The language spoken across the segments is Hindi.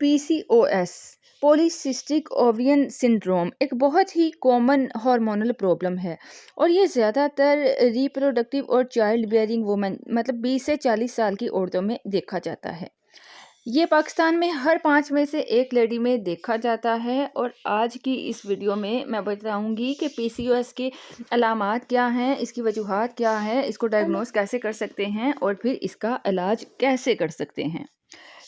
पीसीओएस पॉलीसिस्टिक ओवियन सिंड्रोम एक बहुत ही कॉमन हार्मोनल प्रॉब्लम है और ये ज़्यादातर रिप्रोडक्टिव और चाइल्ड बेयरिंग वुमेन मतलब 20 से 40 साल की औरतों में देखा जाता है। ये पाकिस्तान में हर 5 में से एक लेडी में देखा जाता है और आज की इस वीडियो में मैं बताऊंगी कि पीसीओएस के अलामात क्या हैं, इसकी वजूहात क्या है, इसको डायग्नोस कैसे कर सकते हैं और फिर इसका इलाज कैसे कर सकते हैं।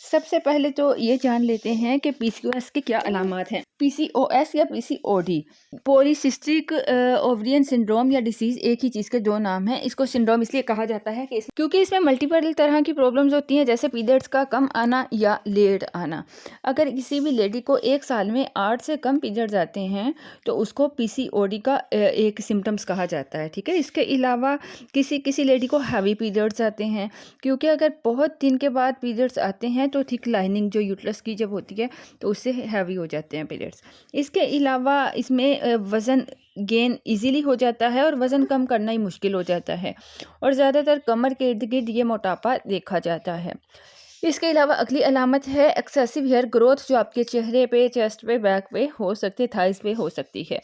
सबसे पहले तो ये जान लेते हैं कि पीसीओएस के क्या अलामात हैं। पीसीओएस या पीसीओडी पॉलीसिस्टिक ओवरियन सिंड्रोम या डिसीज एक ही चीज़ के दो नाम हैं। इसको सिंड्रोम इसलिए कहा जाता है कि क्योंकि इसमें मल्टीपल तरह की प्रॉब्लम्स होती हैं, जैसे पीरियड्स का कम आना या लेट आना। अगर किसी भी लेडी को एक साल में 8 से कम पीरियड्स आते हैं तो उसको पीसीओडी का एक सिम्टम्स कहा जाता है। ठीक है, इसके अलावा किसी किसी लेडी को हैवी पीरियड्स आते हैं, क्योंकि अगर बहुत दिन के बाद पीरियड्स आते हैं तो थिक लाइनिंग जो यूट्रस की जब होती है तो उससे हैवी हो जाते हैं पीरियड्स। इसके अलावा इसमें वज़न गेन इजीली हो जाता है और वज़न कम करना ही मुश्किल हो जाता है और ज़्यादातर कमर के इर्द गिर्द ये मोटापा देखा जाता है। इसके अलावा अगली अलामत है एक्सेसिव हेयर ग्रोथ, जो आपके चेहरे पे, चेस्ट पे, बैक पे हो सकती है, थाइस पे हो सकती है।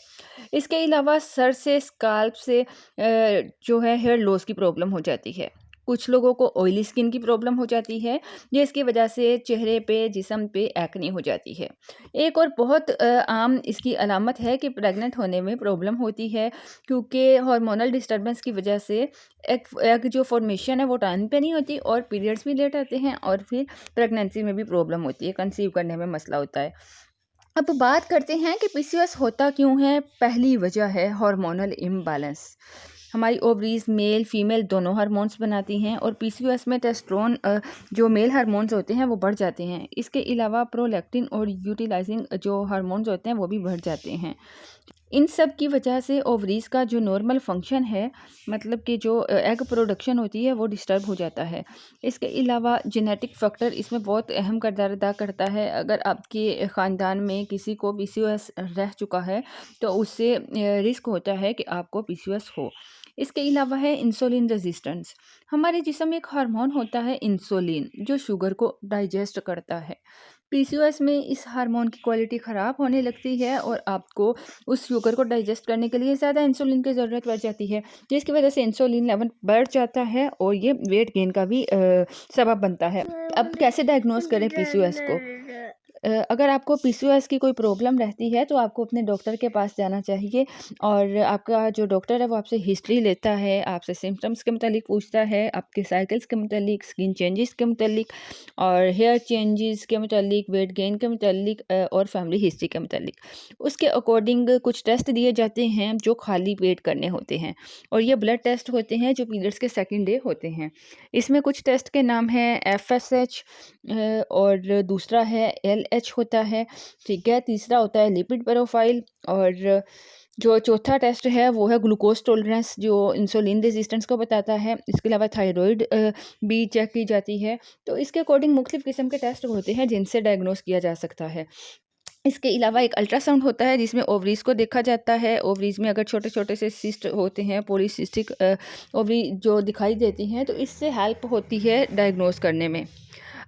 इसके अलावा सर से, स्काल्प से जो है हेयर लॉस की प्रॉब्लम हो जाती है। कुछ लोगों को ऑयली स्किन की प्रॉब्लम हो जाती है, जिसकी वजह से चेहरे पे, जिस्म पे एक्ने हो जाती है। एक और बहुत आम इसकी अलामत है कि प्रेग्नेंट होने में प्रॉब्लम होती है, क्योंकि हार्मोनल डिस्टर्बेंस की वजह से एग जो फॉर्मेशन है वो टाइम पे नहीं होती और पीरियड्स भी लेट आते हैं और फिर प्रेगनेंसी में भी प्रॉब्लम होती है, कंसीव करने में मसला होता है। अब बात करते हैं कि पीसीओएस होता क्यों है। पहली वजह है हार्मोनल इम्बैलेंस। हमारी ओवरीज मेल फीमेल दोनों हार्मोन्स बनाती हैं और पीसीओएस में टेस्टोस्टेरोन जो मेल हार्मोन्स होते हैं वो बढ़ जाते हैं। इसके अलावा प्रोलैक्टिन और यूटिलाइजिंग जो हार्मोन्स होते हैं वो भी बढ़ जाते हैं। इन सब की वजह से ओवरीज का जो नॉर्मल फंक्शन है, मतलब कि जो एग प्रोडक्शन होती है, वो डिस्टर्ब हो जाता है। इसके अलावा जेनेटिक फैक्टर इसमें बहुत अहम किरदार अदा करता है। अगर आपके ख़ानदान में किसी को पीसीओएस रह चुका है तो उससे रिस्क होता है कि आपको पीसीओएस हो। इसके अलावा है इंसुलिन रेजिस्टेंस। हमारे जिस्म में एक हार्मोन होता है इंसुलिन, जो शुगर को डाइजेस्ट करता है। पीसीओएस में इस हार्मोन की क्वालिटी ख़राब होने लगती है और आपको उस शुगर को डाइजेस्ट करने के लिए ज़्यादा इंसुलिन की ज़रूरत पड़ जाती है, जिसकी वजह से इंसुलिन लेवल बढ़ जाता है और ये वेट गेन का भी सबब बनता है। अब कैसे डायग्नोस करें पीसीओएस को? अगर आपको पीसीओएस की कोई प्रॉब्लम रहती है तो आपको अपने डॉक्टर के पास जाना चाहिए और आपका जो डॉक्टर है वो आपसे हिस्ट्री लेता है, आपसे सिम्टम्स के मतलब पूछता है, आपके साइकिल्स के मतलब, स्किन चेंजेस के मतलब और हेयर चेंजेस के मतलब, वेट गेन के मतलब और फैमिली हिस्ट्री के मतलब। उसके अकॉर्डिंग कुछ टेस्ट दिए जाते हैं जो खाली पेट करने होते हैं और ये ब्लड टेस्ट होते हैं जो पीरियड्स के सेकंड डे होते हैं। इसमें कुछ टेस्ट के नाम हैं एफएसएच और दूसरा है एलएच होता है। ठीक है, तीसरा होता है लिपिड प्रोफाइल और जो चौथा टेस्ट है वो है ग्लूकोज टॉलरेंस, जो इंसुलिन रेजिस्टेंस को बताता है। इसके अलावा थायराइड भी चेक की जाती है। तो इसके अकॉर्डिंग मुख्तलिफ किस्म के टेस्ट होते हैं जिनसे डायग्नोस किया जा सकता है। इसके अलावा एक अल्ट्रासाउंड होता है जिसमें ओवरीज को देखा जाता है। ओवरीज में अगर छोटे छोटे से सिस्ट होते हैं, पॉलीसिस्टिक ओवरी जो दिखाई देती हैं, तो इससे हेल्प होती है डायग्नोस करने में।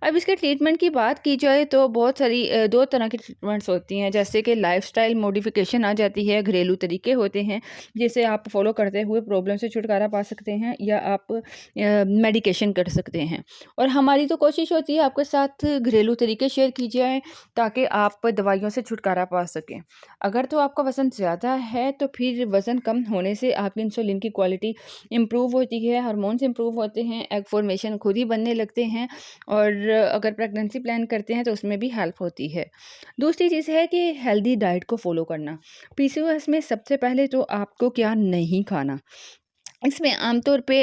अब इसके ट्रीटमेंट की बात की जाए तो बहुत सारी दो तरह की ट्रीटमेंट्स होती हैं, जैसे कि लाइफस्टाइल मॉडिफिकेशन आ जाती है, घरेलू तरीके होते हैं जिसे आप फॉलो करते हुए प्रॉब्लम से छुटकारा पा सकते हैं, या आप मेडिकेशन कर सकते हैं। और हमारी तो कोशिश होती है आपके साथ घरेलू तरीके शेयर की जाए ताकि आप दवाइयों से छुटकारा पा सकें। अगर तो आपका वज़न ज़्यादा है तो फिर वज़न कम होने से आपकी इंसुलिन की क्वालिटी इम्प्रूव होती है, हार्मोन्स इम्प्रूव होते हैं, एग फॉर्मेशन खुद ही बनने लगते हैं और अगर प्रेगनेंसी प्लान करते हैं तो उसमें भी हेल्प होती है। दूसरी चीज़ है कि हेल्दी डाइट को फॉलो करना। पीसीओएस में सबसे पहले तो आपको क्या नहीं खाना। इसमें आमतौर पे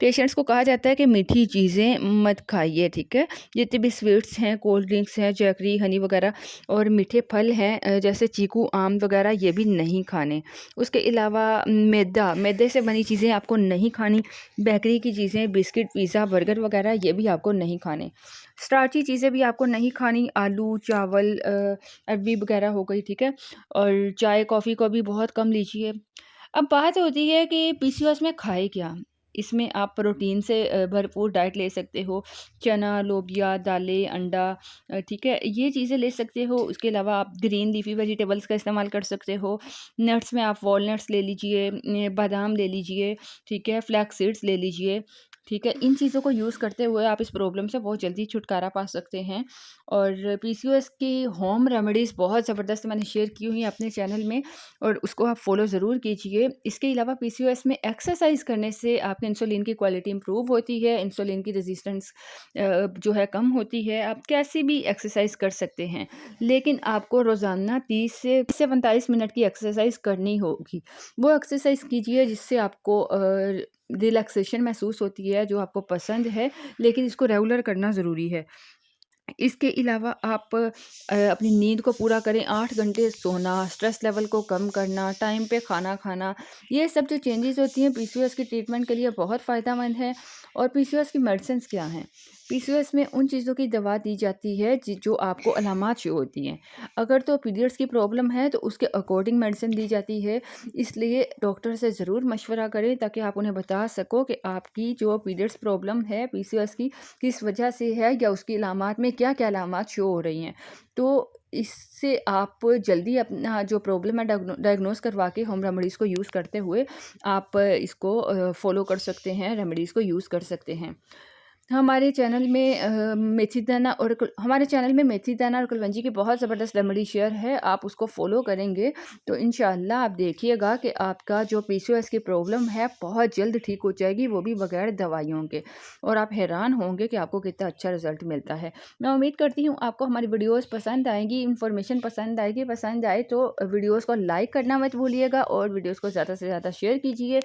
पेशेंट्स को कहा जाता है कि मीठी चीज़ें मत खाइए। ठीक है, जितने भी स्वीट्स हैं, कोल्ड ड्रिंक्स हैं, जैगरी, हनी वगैरह और मीठे फल हैं जैसे चीकू, आम वगैरह, ये भी नहीं खाने। उसके अलावा मैदे से बनी चीज़ें आपको नहीं खानी। बेकरी की चीज़ें, बिस्किट, पिज़्ज़ा, बर्गर वगैरह, ये भी आपको नहीं खाने। स्टार्ची चीज़ें भी आपको नहीं खानी, आलू, चावल, अरबी वगैरह हो गई। ठीक है, और चाय कॉफ़ी को भी बहुत कम लीजिए। अब बात होती है कि पीसीओएस में खाए क्या? इसमें आप प्रोटीन से भरपूर डाइट ले सकते हो। चना, लोबिया, दालें, अंडा, ठीक है? ये चीज़ें ले सकते हो। उसके अलावा आप ग्रीन लीफ़ी वेजिटेबल्स का इस्तेमाल कर सकते हो। नट्स में आप वॉलनट्स ले लीजिए, बादाम ले लीजिए, ठीक है? फ्लैक्स सीड्स ले लीजिए, ठीक है? इन चीज़ों को यूज़ करते हुए आप इस प्रॉब्लम से बहुत जल्दी छुटकारा पा सकते हैं। और पीसीओएस की होम रेमेडीज़ बहुत ज़बरदस्त मैंने शेयर की हुई हैं अपने चैनल में, और उसको आप फ़ॉलो ज़रूर कीजिए। इसके अलावा पीसीओएस में एक्सरसाइज़ करने से आपके इंसुलिन की क्वालिटी इम्प्रूव होती है, इंसुलिन की रेजिस्टेंस जो है कम होती है। आप कैसी भी एक्सरसाइज़ कर सकते हैं, लेकिन आपको रोज़ाना 30 से 45 मिनट की एक्सरसाइज़ करनी होगी। वो एक्सरसाइज़ कीजिए जिससे आपको रिलैक्सेशन महसूस होती है, जो आपको पसंद है, लेकिन इसको रेगुलर करना ज़रूरी है। इसके अलावा आप अपनी नींद को पूरा करें, 8 घंटे सोना, स्ट्रेस लेवल को कम करना, टाइम पे खाना खाना, ये सब जो चेंजेज़ होती हैं पीसीओएस की ट्रीटमेंट के लिए बहुत फ़ायदेमंद है। और पीसीओएस की मेडिसिन्स क्या हैं? पीसीओएस में उन चीज़ों की दवा दी जाती है जो आपको अलामात शो होती हैं। अगर तो पीरियड्स की प्रॉब्लम है तो उसके अकॉर्डिंग मेडिसिन दी जाती है। इसलिए डॉक्टर से ज़रूर मशवरा करें ताकि आप उन्हें बता सको कि आपकी जो पीरियड्स प्रॉब्लम है पीसीओएस की, किस वजह से है, या उसकी अलामात में क्या-क्या अलामात शो हो रही हैं। तो इससे आप जल्दी अपना जो प्रॉब्लम है डायग्नोज़ करवा के होम रेमेडीज़ को यूज़ करते हुए आप इसको फ़ॉलो कर सकते हैं, रेमेडीज़ को यूज़ कर सकते हैं। हमारे चैनल में हमारे चैनल में मेथी दाना और कुलवंजी की बहुत ज़बरदस्त रेमेडी शेयर है। आप उसको फ़ॉलो करेंगे तो इंशाअल्लाह आप देखिएगा कि आपका जो पीसीओएस की प्रॉब्लम है बहुत जल्द ठीक हो जाएगी, वो भी बगैर दवाइयों के। और आप हैरान होंगे कि आपको कितना अच्छा रिज़ल्ट मिलता है। मैं उम्मीद करती हूँ आपको हमारी वीडियोज़ पसंद आएँगी, इन्फॉर्मेशन पसंद आएगी। पसंद आए तो वीडियोज़ को लाइक करना मत भूलिएगा और वीडियोज़ को ज़्यादा से ज़्यादा शेयर कीजिए।